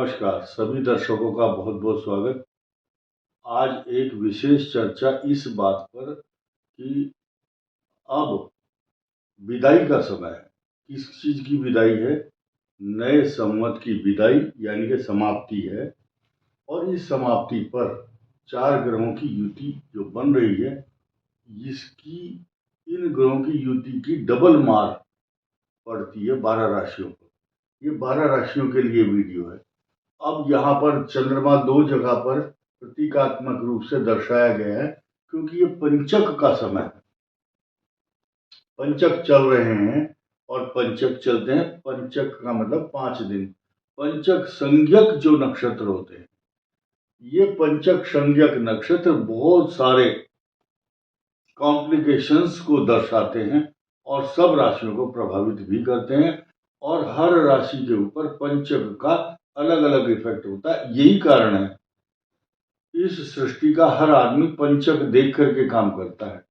नमस्कार सभी दर्शकों का बहुत बहुत स्वागत। आज एक विशेष चर्चा इस बात पर कि अब विदाई का समय है। किस चीज की विदाई है? नए संवत की विदाई यानी कि समाप्ति है। और इस समाप्ति पर 4 ग्रहों की युति जो बन रही है, इसकी इन ग्रहों की युति की डबल मार पड़ती है 12 राशियों पर। ये 12 राशियों के लिए वीडियो है। अब यहाँ पर चंद्रमा 2 जगह पर प्रतीकात्मक रूप से दर्शाया गया है, क्योंकि ये पंचक का समय है। पंचक चल रहे हैं और पंचक चलते हैं। पंचक का मतलब 5 दिन। पंचक संज्ञक जो नक्षत्र होते हैं, ये पंचक संज्ञक नक्षत्र बहुत सारे कॉम्प्लिकेशंस को दर्शाते हैं और सब राशियों को प्रभावित भी करते हैं। और हर राशि के ऊपर पंचक का अलग अलग इफेक्ट होता है। यही कारण है इस सृष्टि का हर आदमी पंचक देख करके काम करता है।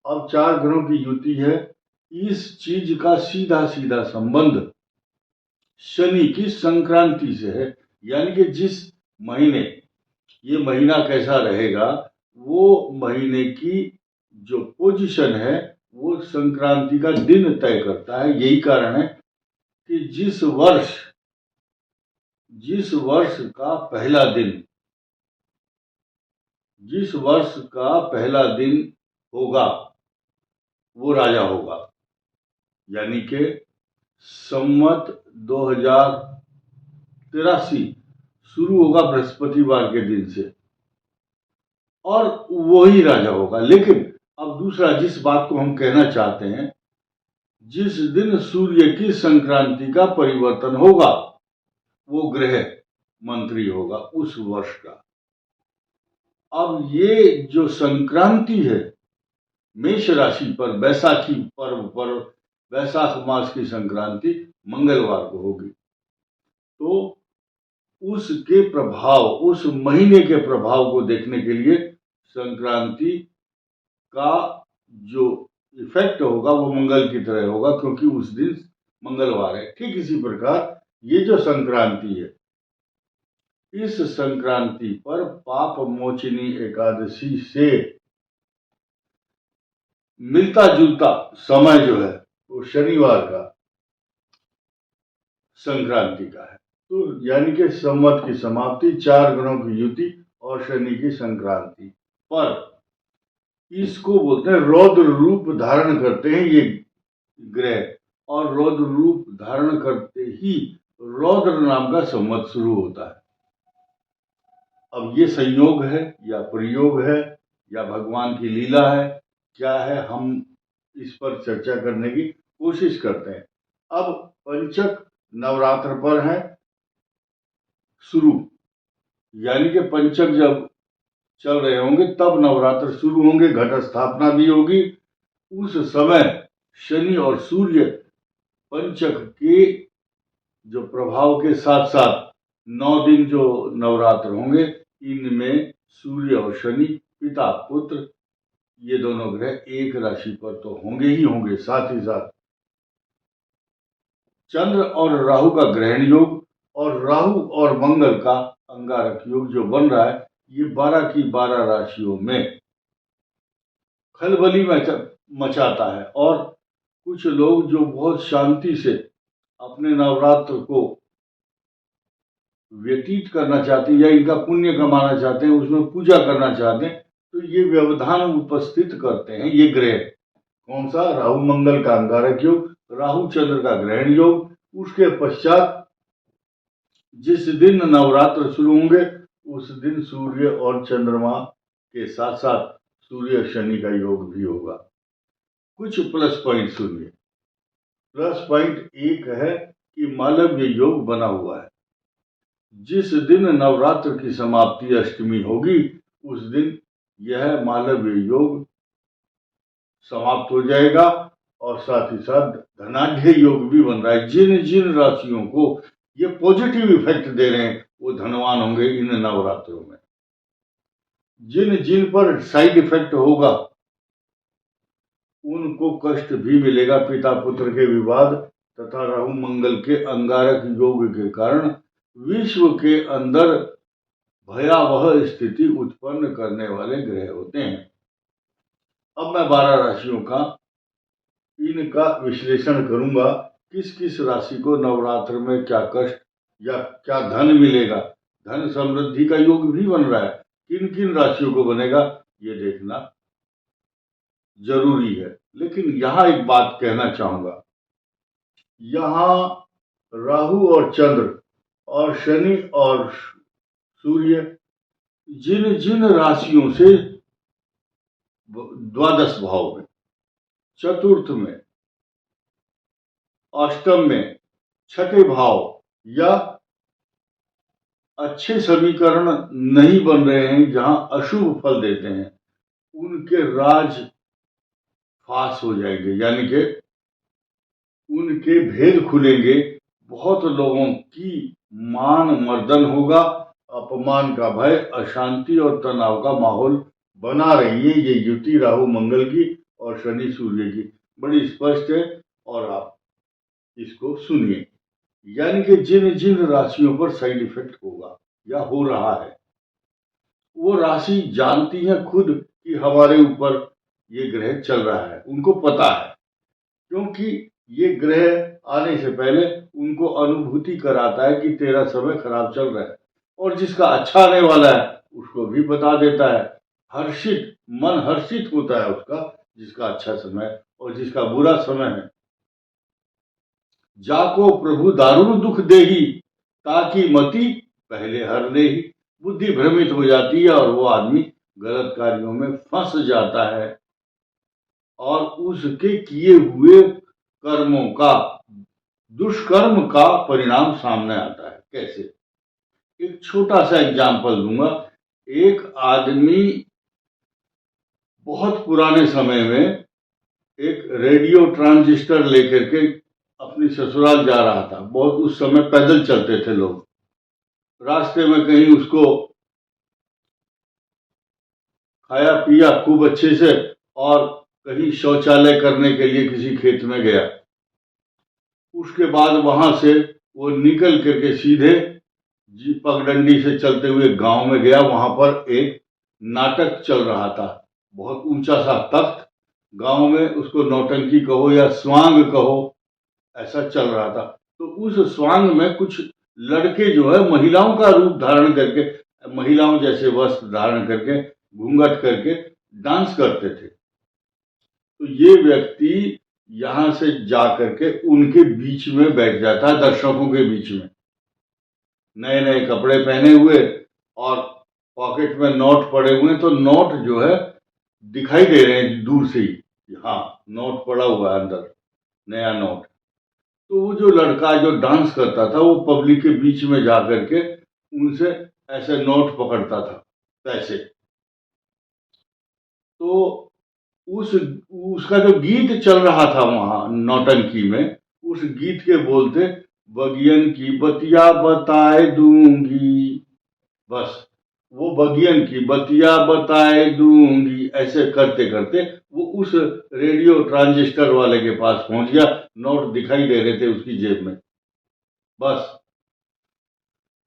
अब 4 ग्रहों की युति है। इस चीज का सीधा सीधा संबंध शनि की संक्रांति से है। यानी कि जिस महीने ये महीना कैसा रहेगा, वो महीने की जो पोजीशन है वो संक्रांति का दिन तय करता है। यही कारण है कि जिस वर्ष का पहला दिन होगा वो राजा होगा। यानी कि संवत 2083 शुरू होगा बृहस्पतिवार के दिन से और वही राजा होगा। लेकिन अब दूसरा जिस बात को हम कहना चाहते हैं, जिस दिन सूर्य की संक्रांति का परिवर्तन होगा वो ग्रह मंत्री होगा उस वर्ष का। अब ये जो संक्रांति है मेष राशि पर, बैसाखी पर्व पर, वैशाख मास की संक्रांति मंगलवार को होगी। तो उसके प्रभाव, उस महीने के प्रभाव को देखने के लिए संक्रांति का जो इफेक्ट होगा वो मंगल की तरह होगा, क्योंकि उस दिन मंगलवार है। ठीक इसी प्रकार ये जो संक्रांति है, इस संक्रांति पर पाप मोचनी एकादशी से मिलता जुलता समय जो है वो शनिवार का संक्रांति का है। तो यानी कि संवत की समाप्ति, 4 ग्रहों की युति और शनि की संक्रांति पर इसको बोलते हैं रौद्र रूप धारण करते हैं ये ग्रह। और रौद्र रूप धारण करते ही रौद्र नाम का संवत शुरू होता है। अब ये संयोग है या प्रयोग है या भगवान की लीला है, क्या है, हम इस पर चर्चा करने की कोशिश करते हैं। अब पंचक नवरात्र पर है शुरू, यानी कि पंचक जब चल रहे होंगे तब नवरात्र शुरू होंगे, घट स्थापना भी होगी। उस समय शनि और सूर्य पंचक के जो प्रभाव के साथ साथ 9 दिन जो नवरात्र होंगे, इनमें सूर्य और शनि, पिता पुत्र, ये दोनों ग्रह एक राशि पर तो होंगे ही होंगे। साथ ही साथ चंद्र और राहु का ग्रहण योग और राहु और मंगल का अंगारक योग जो बन रहा है, ये 12 की 12 राशियों में खलबली मचाता है। और कुछ लोग जो बहुत शांति से अपने नवरात्र को व्यतीत करना चाहते हैं या इनका पुण्य कमाना चाहते हैं, उसमें पूजा करना चाहते हैं, तो ये व्यवधान उपस्थित करते हैं ये ग्रह। कौन सा? राहु मंगल का अंगारक योग, राहु चंद्र का ग्रहण योग। उसके पश्चात जिस दिन नवरात्र शुरू होंगे उस दिन सूर्य और चंद्रमा के साथ साथ सूर्य शनि का योग भी होगा। कुछ प्लस पॉइंट सुनिए। प्लस पॉइंट एक है कि मालव्य योग बना हुआ है। जिस दिन नवरात्र की समाप्ति अष्टमी होगी उस दिन यह मालव्य योग समाप्त हो जाएगा और साथ ही साथ धनाढ्य योग भी बन रहा है। जिन जिन राशियों को ये पॉजिटिव इफेक्ट दे रहे हैं वो धनवान होंगे इन नवरात्रों में। जिन जिन पर साइड इफेक्ट होगा उनको कष्ट भी मिलेगा। पिता पुत्र के विवाद तथा राहु मंगल के अंगारक योग के कारण विश्व के अंदर भयावह स्थिति उत्पन्न करने वाले ग्रह होते हैं। अब मैं 12 राशियों का इनका विश्लेषण करूंगा, किस किस राशि को नवरात्र में क्या कष्ट या क्या धन मिलेगा, धन समृद्धि का योग भी बन रहा है, किन किन राशियों को बनेगा ये देखना जरूरी है। लेकिन यहां एक बात कहना चाहूंगा, यहां राहु और चंद्र और शनि और सूर्य जिन जिन राशियों से द्वादश भाव में, चतुर्थ में, अष्टम में, छठे भाव या अच्छे समीकरण नहीं बन रहे हैं, जहां अशुभ फल देते हैं, उनके राज फाश हो जाएंगे, यानी कि उनके भेद खुलेंगे। बहुत लोगों की मान मर्दन होगा, अपमान का भय, अशांति और तनाव का माहौल बना रही है ये युति राहु मंगल की और शनि सूर्य की, बड़ी स्पष्ट है। और आप इसको सुनिए, यानी कि जिन जिन राशियों पर साइड इफेक्ट होगा या हो रहा है, वो राशि जानती है खुद कि हमारे ऊपर ये ग्रह चल रहा है, उनको पता है, क्योंकि ये ग्रह आने से पहले उनको अनुभूति कराता है कि तेरा समय खराब चल रहा है, और जिसका अच्छा आने वाला है उसको भी बता देता है। हर्षित मन हर्षित होता है उसका, जिसका अच्छा समय है, और जिसका बुरा समय है। जाको प्रभु दारुण दुख देही, ताकि मति पहले हर देही। बुद्धि भ्रमित हो जाती है और वो आदमी गलत कार्यों में फंस जाता है, और उसके किए हुए कर्मों का, दुष्कर्म का परिणाम सामने आता है। कैसे? एक छोटा सा एग्जाम्पल दूंगा। एक आदमी बहुत पुराने समय में एक रेडियो ट्रांजिस्टर लेकर के अपनी ससुराल जा रहा था। बहुत उस समय पैदल चलते थे लोग। रास्ते में कहीं उसको खाया पिया खूब अच्छे से, और कहीं शौचालय करने के लिए किसी खेत में गया। उसके बाद वहां से वो निकल करके सीधे पगडंडी से चलते हुए गांव में गया। वहां पर एक नाटक चल रहा था, बहुत ऊंचा सा तख्त, गांव में उसको नौटंकी कहो या स्वांग कहो, ऐसा चल रहा था। तो उस स्वांग में कुछ लड़के जो है महिलाओं का रूप धारण करके, महिलाओं जैसे वस्त्र धारण करके, घूंघट करके डांस करते थे। तो ये व्यक्ति यहां से जा करके उनके बीच में बैठ जाता है, दर्शकों के बीच में, नए नए कपड़े पहने हुए और पॉकेट में नोट पड़े हुए। तो नोट जो है दिखाई दे रहे हैं दूर से ही, हाँ नोट पड़ा हुआ है अंदर, नया नोट। तो वो जो लड़का जो डांस करता था, वो पब्लिक के बीच में जा करके उनसे ऐसे नोट पकड़ता था, पैसे। तो उसका जो गीत चल रहा था वहां नौटंकी में, उस गीत के बोलते, बगियन की बतिया बताए दूंगी, बस वो बगियन की बतिया बताए दूंगी, ऐसे करते करते वो उस रेडियो ट्रांजिस्टर वाले के पास पहुंच गया। नोट दिखाई दे रहे थे उसकी जेब में। बस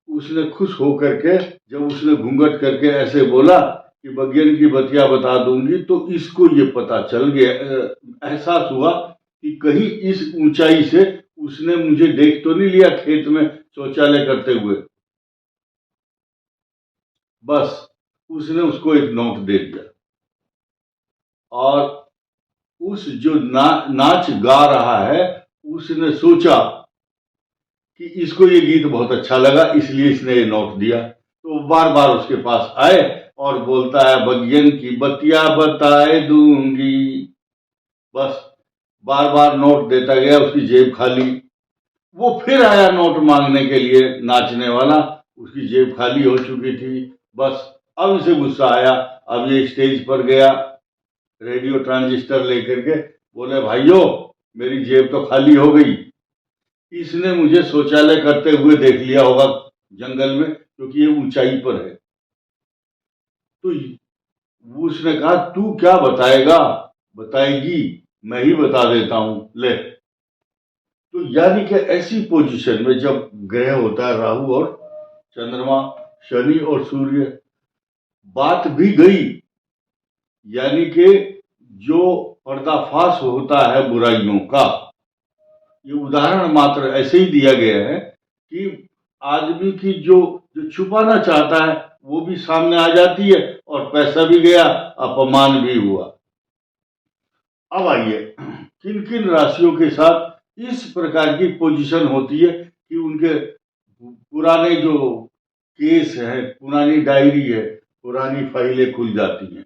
उसने खुश होकर के, जब उसने घूंघट करके ऐसे बोला कि बगियन की बतिया बता दूंगी, तो इसको ये पता चल गया, एहसास हुआ कि कहीं इस ऊंचाई से उसने मुझे देख तो नहीं लिया खेत में शौचालय करते हुए। बस उसने उसको एक नोट दे दिया, और उस जो नाच गा रहा है, उसने सोचा कि इसको ये गीत बहुत अच्छा लगा, इसलिए इसने ये नोट दिया। तो बार बार उसके पास आए और बोलता है, बगियन की बतिया बताए दूंगी। बस बार बार नोट देता गया, उसकी जेब खाली। वो फिर आया नोट मांगने के लिए, नाचने वाला, उसकी जेब खाली हो चुकी थी। बस अब इसे गुस्सा आया। अब ये स्टेज पर गया रेडियो ट्रांजिस्टर लेकर के, बोले, भाइयों मेरी जेब तो खाली हो गई, इसने मुझे शौचालय करते हुए देख लिया होगा जंगल में, क्योंकि ये ऊंचाई पर है। तो उसने कहा, तू क्या बताएगा, बताएगी, मैं ही बता देता हूं, ले। तो यानी कि ऐसी पोजीशन में जब ग्रह होता है राहु और चंद्रमा, शनि और सूर्य। बात भी गई, यानी कि जो पर्दाफाश होता है बुराइयों का, ये उदाहरण मात्र ऐसे ही दिया गया है कि आदमी की जो छुपाना चाहता है वो भी सामने आ जाती है और पैसा भी गया, अपमान भी हुआ। अब आइए, किन किन राशियों के साथ इस प्रकार की पोजीशन होती है कि उनके पुराने जो केस है, पुरानी डायरी है, पुरानी फाइलें खुल जाती हैं।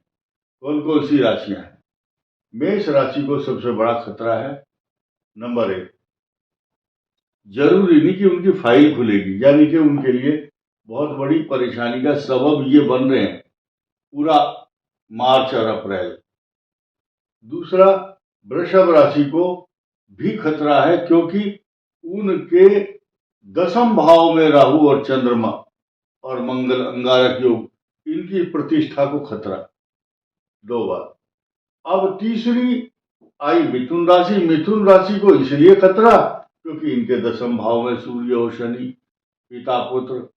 कौन कौन सी राशियां हैं? मेष राशि को सबसे बड़ा खतरा है। नंबर 1, जरूरी नहीं कि उनकी फाइल खुलेगी, यानी कि उनके लिए बहुत बड़ी परेशानी का सबब ये बन रहे हैं पूरा मार्च और अप्रैल। दूसरा, वृषभ राशि को भी खतरा है, क्योंकि उनके 10वें भाव में राहु और चंद्रमा और मंगल अंगारक योग, इनकी प्रतिष्ठा को खतरा 2 बार। अब तीसरी आई मिथुन राशि। मिथुन राशि को इसलिए खतरा क्योंकि इनके 10वें भाव में सूर्य और शनि, पिता पुत्र,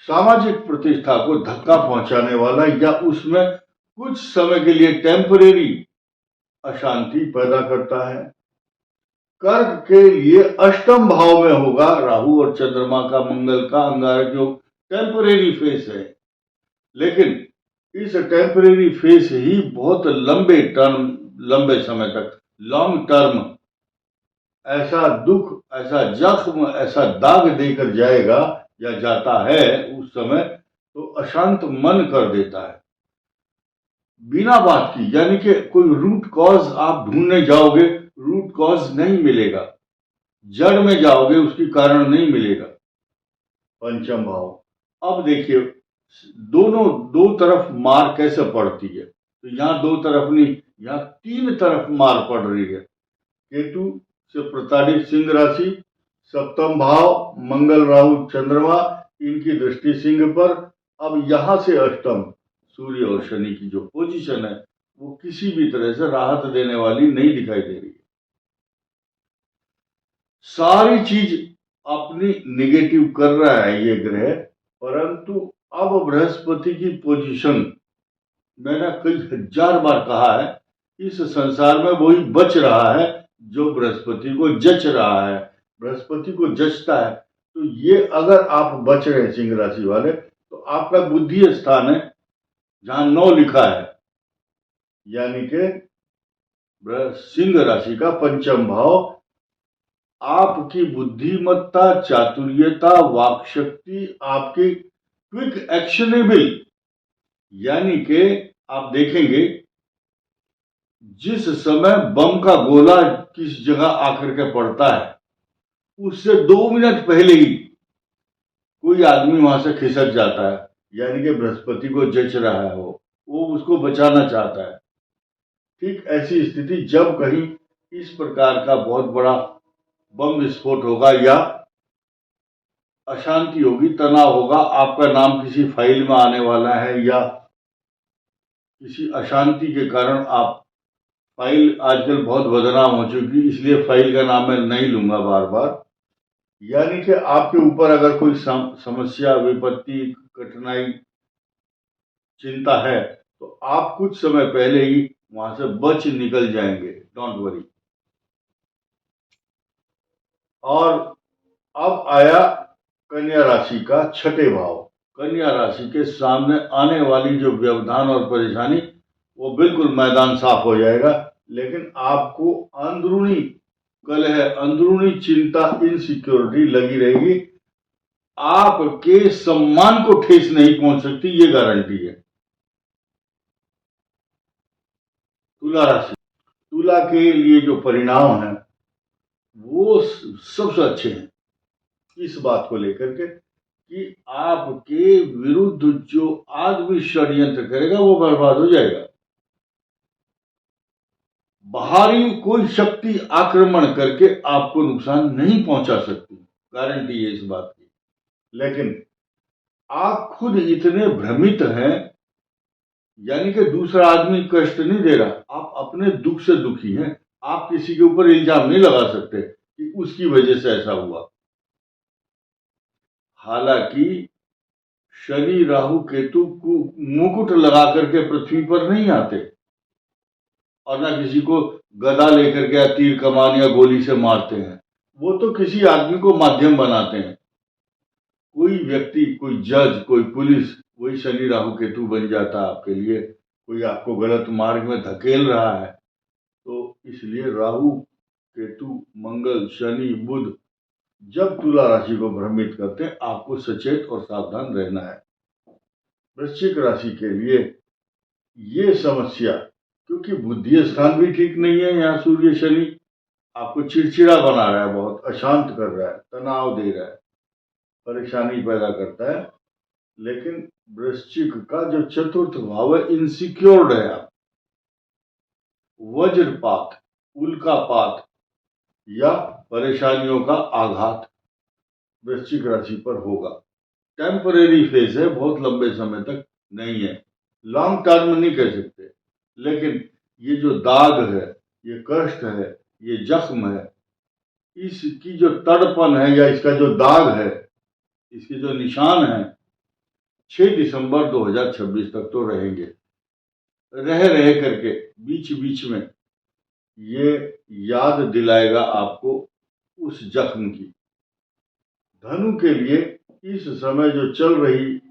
सामाजिक प्रतिष्ठा को धक्का पहुंचाने वाला या उसमें कुछ समय के लिए टेम्परेरी अशांति पैदा करता है। कर्क के लिए 8वें भाव में होगा राहु और चंद्रमा का, मंगल का अंगारक योग, टेम्परेरी फेस है, लेकिन इस टेम्परेरी फेस ही बहुत लंबे समय तक, लॉन्ग टर्म, ऐसा दुख, ऐसा जख्म, ऐसा दाग देकर जाएगा या जाता है उस समय, तो अशांत मन कर देता है बिना बात की। यानी कि कोई रूट कॉज आप ढूंढने जाओगे, रूट कॉज नहीं मिलेगा, जड़ में जाओगे, उसकी कारण नहीं मिलेगा। 5वां भाव, अब देखिए दोनों दो तरफ मार कैसे पड़ती है, तो यहां 2 तरफ नहीं, यहां 3 तरफ मार पड़ रही है। केतु से प्रताड़ित सिंह राशि, 7वां भाव, मंगल राहु चंद्रमा, इनकी दृष्टि सिंह पर। अब यहां से 8वां सूर्य और शनि की जो पोजीशन है वो किसी भी तरह से राहत देने वाली नहीं दिखाई दे रही है। सारी चीज अपनी निगेटिव कर रहा है ये ग्रह, परंतु अब बृहस्पति की पोजीशन, मैंने कई हजार बार कहा है, इस संसार में वही बच रहा है जो बृहस्पति को जच रहा है, बृहस्पति को जचता है। तो ये अगर आप बच रहे हैं सिंह राशि वाले, तो आपका बुद्धि स्थान है जहां 9 लिखा है, यानी कि सिंह राशि का 5वां भाव, आपकी बुद्धिमत्ता, चातुर्यता, वाक शक्ति, आपकी क्विक एक्शनेबल, यानी कि आप देखेंगे जिस समय बम का गोला किस जगह आकर के पड़ता है, उससे 2 मिनट पहले ही कोई आदमी वहां से खिसक जाता है, यानी कि बृहस्पति को जच रहा है, वो उसको बचाना चाहता है। ठीक ऐसी स्थिति जब कहीं इस प्रकार का बहुत बड़ा बम विस्फोट होगा या अशांति होगी, तनाव होगा, आपका नाम किसी फाइल में आने वाला है या किसी अशांति के कारण आप, फाइल आजकल बहुत बदनाम हो चुकी, इसलिए फाइल का नाम मैं नहीं लूंगा बार बार, यानी कि आपके ऊपर अगर कोई समस्या, विपत्ति, कठिनाई, चिंता है, तो आप कुछ समय पहले ही वहां से बच निकल जाएंगे, डोंट वरी। और अब आया कन्या राशि का 6ठे भाव। कन्या राशि के सामने आने वाली जो व्यवधान और परेशानी, वो बिल्कुल मैदान साफ हो जाएगा, लेकिन आपको अंदरूनी कलह, अंदरूनी चिंता, इनसिक्योरिटी लगी रहेगी। आपके सम्मान को ठेस नहीं पहुंच सकती, ये गारंटी है। तुला राशि, तुला के लिए जो परिणाम है वो सबसे अच्छे हैं इस बात को लेकर के कि आपके विरुद्ध जो आदमी षड्यंत्र करेगा वो बर्बाद हो जाएगा। बाहरी कोई शक्ति आक्रमण करके आपको नुकसान नहीं पहुंचा सकती, गारंटी है इस बात की। लेकिन आप खुद इतने भ्रमित हैं, यानी कि दूसरा आदमी कष्ट नहीं दे रहा, आप अपने दुख से दुखी हैं। आप किसी के ऊपर इल्जाम नहीं लगा सकते कि उसकी वजह से ऐसा हुआ। हालांकि शनि राहु केतु को मुकुट लगा करके पृथ्वी पर नहीं आते और ना किसी को गदा लेकर के या तीर कमान या गोली से मारते हैं। वो तो किसी आदमी को माध्यम बनाते हैं। कोई व्यक्ति, कोई जज, कोई पुलिस, वही शनि राहु केतु बन जाता है आपके लिए। कोई आपको गलत मार्ग में धकेल रहा है, तो इसलिए राहु केतु मंगल शनि बुध जब तुला राशि को भ्रमित करते हैं, आपको सचेत और सावधान रहना है। वृश्चिक राशि के लिए ये समस्या, क्योंकि बुद्धि स्थान भी ठीक नहीं है, यहाँ सूर्य शनि आपको चिड़चिड़ा बना रहा है, बहुत अशांत कर रहा है, तनाव दे रहा है, परेशानी पैदा करता है। लेकिन वृश्चिक का जो चतुर्थ भाव है, इनसिक्योर्ड है आप। वज्रपात, उल्कापात या परेशानियों का आघात वृश्चिक राशि पर होगा। टेम्परेरी फेज है, बहुत लंबे समय तक नहीं है, लॉन्ग टर्म नहीं कह सकते। लेकिन ये जो दाग है, ये कष्ट है, ये जख्म है, इसकी जो तड़पन है या इसका जो दाग है, इसके जो निशान है, 6 दिसंबर 2026 तक तो रहेंगे। रह करके बीच बीच में ये याद दिलाएगा आपको उस जख्म की। धनु के लिए इस समय जो चल रही,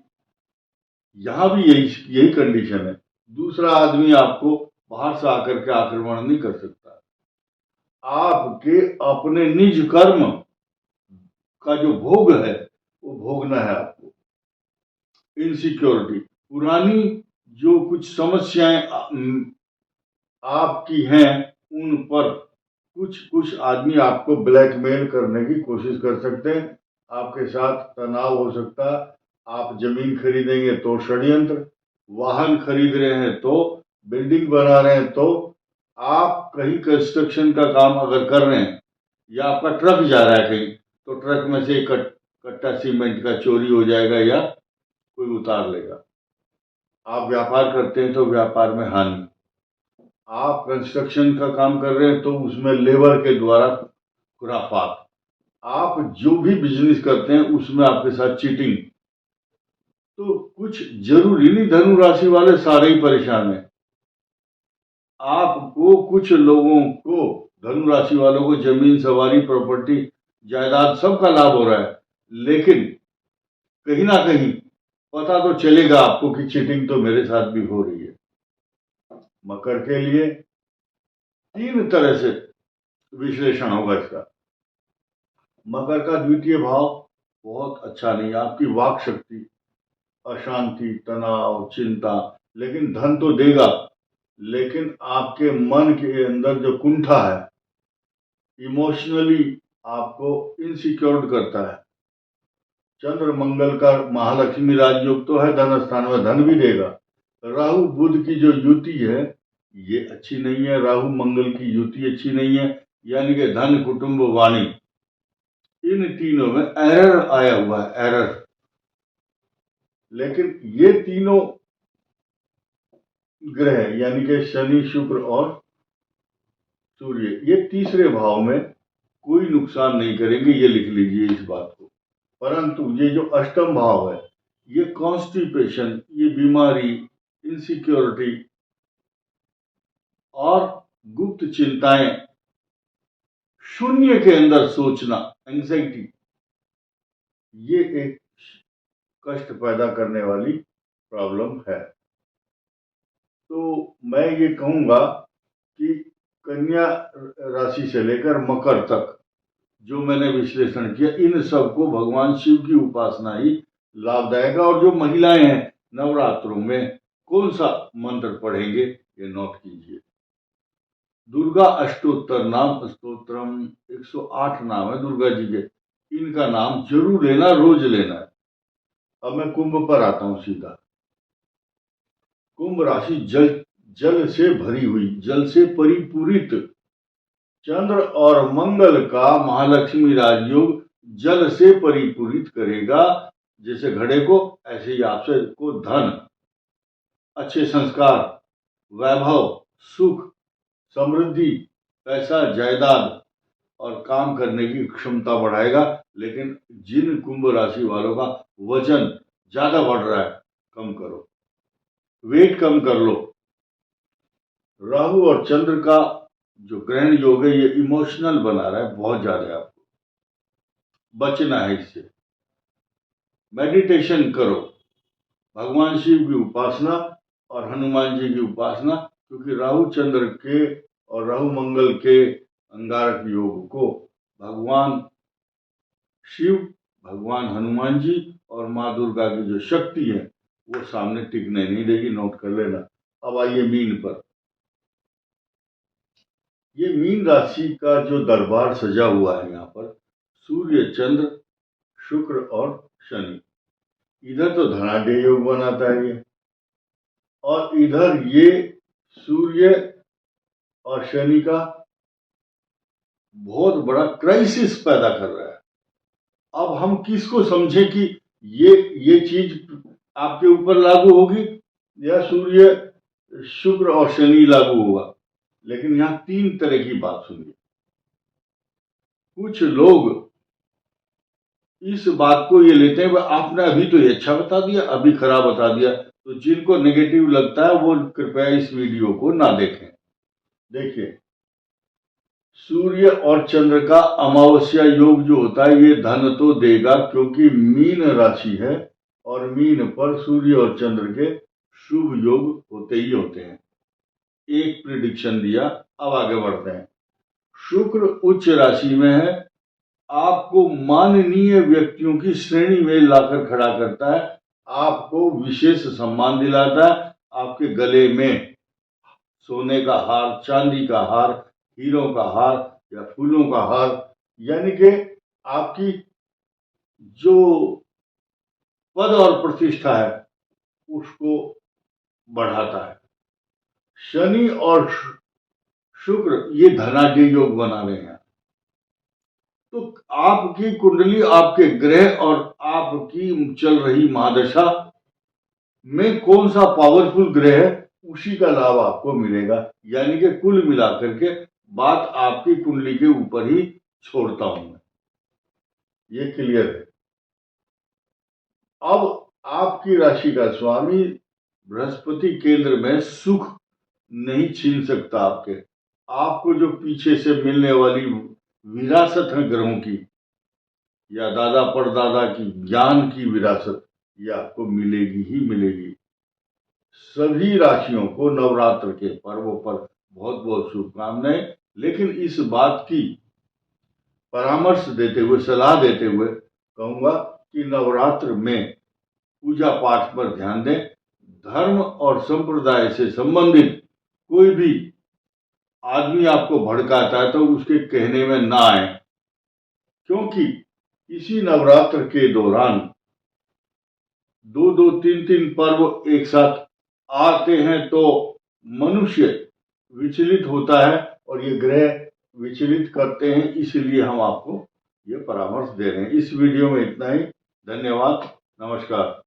यहां भी यही कंडीशन है। दूसरा आदमी आपको बाहर से आकर के आक्रमण नहीं कर सकता। आपके अपने निज कर्म का जो भोग है, वो भोगना है आपको। इनसिक्योरिटी, पुरानी जो कुछ समस्याएं आपकी हैं, उन पर कुछ आदमी आपको ब्लैकमेल करने की कोशिश कर सकते हैं। आपके साथ तनाव हो सकता है। आप जमीन खरीदेंगे तो षड्यंत्र, वाहन खरीद रहे हैं तो, बिल्डिंग बना रहे हैं तो, आप कहीं कंस्ट्रक्शन का काम अगर कर रहे हैं या आपका ट्रक जा रहा है कहीं, तो ट्रक में से कट्टा सीमेंट का चोरी हो जाएगा या कोई उतार लेगा। आप व्यापार करते हैं तो व्यापार में हानि। आप कंस्ट्रक्शन का काम कर रहे हैं तो उसमें लेबर के द्वारा खुराफात। आप जो भी बिजनेस करते हैं उसमें आपके साथ चीटिंग। तो कुछ जरूरी नहीं धनु राशि वाले सारे ही परेशान हैं। आपको, कुछ लोगों को, धनु राशि वालों को जमीन, सवारी, प्रॉपर्टी, जायदाद सबका लाभ हो रहा है, लेकिन कहीं ना कहीं पता तो चलेगा आपको कि चीटिंग तो मेरे साथ भी हो रही है। मकर के लिए 3 तरह से विश्लेषण होगा इसका। मकर का द्वितीय भाव बहुत अच्छा नहीं, आपकी वाक शक्ति, अशांति, तनाव, चिंता, लेकिन धन तो देगा, लेकिन आपके मन के अंदर जो कुंठा है, इमोशनली आपको इनसिक्योर्ड करता है। चंद्र मंगल का महालक्ष्मी राजयोग तो है, धन स्थान में धन भी देगा। राहु बुध की जो युति है, ये अच्छी नहीं है। राहु मंगल की युति अच्छी नहीं है, यानी कि धन, कुटुंब, वाणी, इन तीनों में एरर आया हुआ है, एरर। लेकिन ये तीनों ग्रह यानी कि शनि, शुक्र और सूर्य, ये तीसरे भाव में कोई नुकसान नहीं करेंगे, ये लिख लीजिए इस बात को। परंतु ये जो अष्टम भाव है, ये कॉन्स्टिपेशन, ये बीमारी, इनसिक्योरिटी और गुप्त चिंताएं, शून्य के अंदर सोचना, एंजाइटी, ये एक कष्ट पैदा करने वाली प्रॉब्लम है। तो मैं ये कहूंगा कि कन्या राशि से लेकर मकर तक जो मैंने विश्लेषण किया, इन सबको भगवान शिव की उपासना ही लाभदायक है। और जो महिलाएं हैं, नवरात्रों में कौन सा मंत्र पढ़ेंगे, ये नोट कीजिए। दुर्गा अष्टोत्तर नाम स्तोत्रम, 108 नाम है दुर्गा जी के, इनका नाम जरूर लेना, रोज लेना है। अब मैं कुंभ पर आता हूं सीधा। कुंभ राशि जल से भरी हुई, जल से परिपूरित, चंद्र और मंगल का महालक्ष्मी राजयोग जल से परिपूरित करेगा। जैसे घड़े को, ऐसे ही आपसे को धन, अच्छे संस्कार, वैभव, सुख, समृद्धि, पैसा, जायदाद और काम करने की क्षमता बढ़ाएगा। लेकिन जिन कुंभ राशि वालों का वजन ज्यादा बढ़ रहा है, कम करो, वेट कम कर लो। राहु और चंद्र का जो ग्रहण योग है ये इमोशनल बना रहा है बहुत ज्यादा, आपको बचना है इससे। मेडिटेशन करो, भगवान शिव की उपासना और हनुमान जी की उपासना, क्योंकि राहु चंद्र के और राहु मंगल के अंगारक योग को भगवान शिव, भगवान हनुमान जी और माँ दुर्गा की जो शक्ति है वो सामने टिकने नहीं देगी, नोट कर लेना। अब आइए मीन पर। ये मीन राशि का जो दरबार सजा हुआ है यहाँ पर, सूर्य, चंद्र, शुक्र और शनि। इधर तो धनाढ्य योग बनाता है ये, और इधर ये सूर्य और शनि का बहुत बड़ा क्राइसिस पैदा कर रहा है। अब हम किसको समझे कि ये चीज आपके ऊपर लागू होगी या सूर्य, शुक्र और शनि लागू होगा? लेकिन यहां 3 तरह की बात सुनिए। कुछ लोग इस बात को ये लेते हैं, आपने अभी तो ये अच्छा बता दिया, अभी खराब बता दिया, तो जिनको नेगेटिव लगता है वो कृपया इस वीडियो को ना देखें। देखिए, सूर्य और चंद्र का अमावस्या योग जो होता है ये धन तो देगा, क्योंकि मीन राशि है और मीन पर सूर्य और चंद्र के शुभ योग होते ही होते हैं। एक प्रिडिक्शन दिया, अब आगे बढ़ते हैं। शुक्र उच्च राशि में है, आपको माननीय व्यक्तियों की श्रेणी में लाकर खड़ा करता है, आपको विशेष सम्मान दिलाता है, आपके गले में सोने का हार, चांदी का हार, हीरों का हार या फूलों का हार, यानी कि आपकी जो पद और प्रतिष्ठा है उसको बढ़ाता है। शनि और शुक्र ये धनाढ्य योग बना रहे हैं, तो आपकी कुंडली, आपके ग्रह और आपकी चल रही महादशा में कौन सा पावरफुल ग्रह है उसी का लाभ आपको मिलेगा। यानी कि कुल मिलाकर के बात आपकी कुंडली के ऊपर ही छोड़ता हूं मैं, ये क्लियर है। अब आपकी राशि का स्वामी बृहस्पति केंद्र में सुख नहीं छीन सकता आपके, आपको जो पीछे से मिलने वाली विरासत है ग्रहों की या दादा परदादा की ज्ञान की विरासत, ये आपको मिलेगी ही मिलेगी। सभी राशियों को नवरात्र के पर्वों पर बहुत बहुत शुभकामनाएं। लेकिन इस बात की परामर्श देते हुए, सलाह देते हुए कहूंगा कि नवरात्र में पूजा पाठ पर ध्यान दें। धर्म और संप्रदाय से संबंधित कोई भी आदमी आपको भड़काता है तो उसके कहने में ना आए, क्योंकि इसी नवरात्र के दौरान 2-2, 3-3 पर्व एक साथ आते हैं तो मनुष्य विचलित होता है और ये ग्रह विचलित करते हैं, इसलिए हम आपको ये परामर्श दे रहे हैं। इस वीडियो में इतना ही। धन्यवाद, नमस्कार।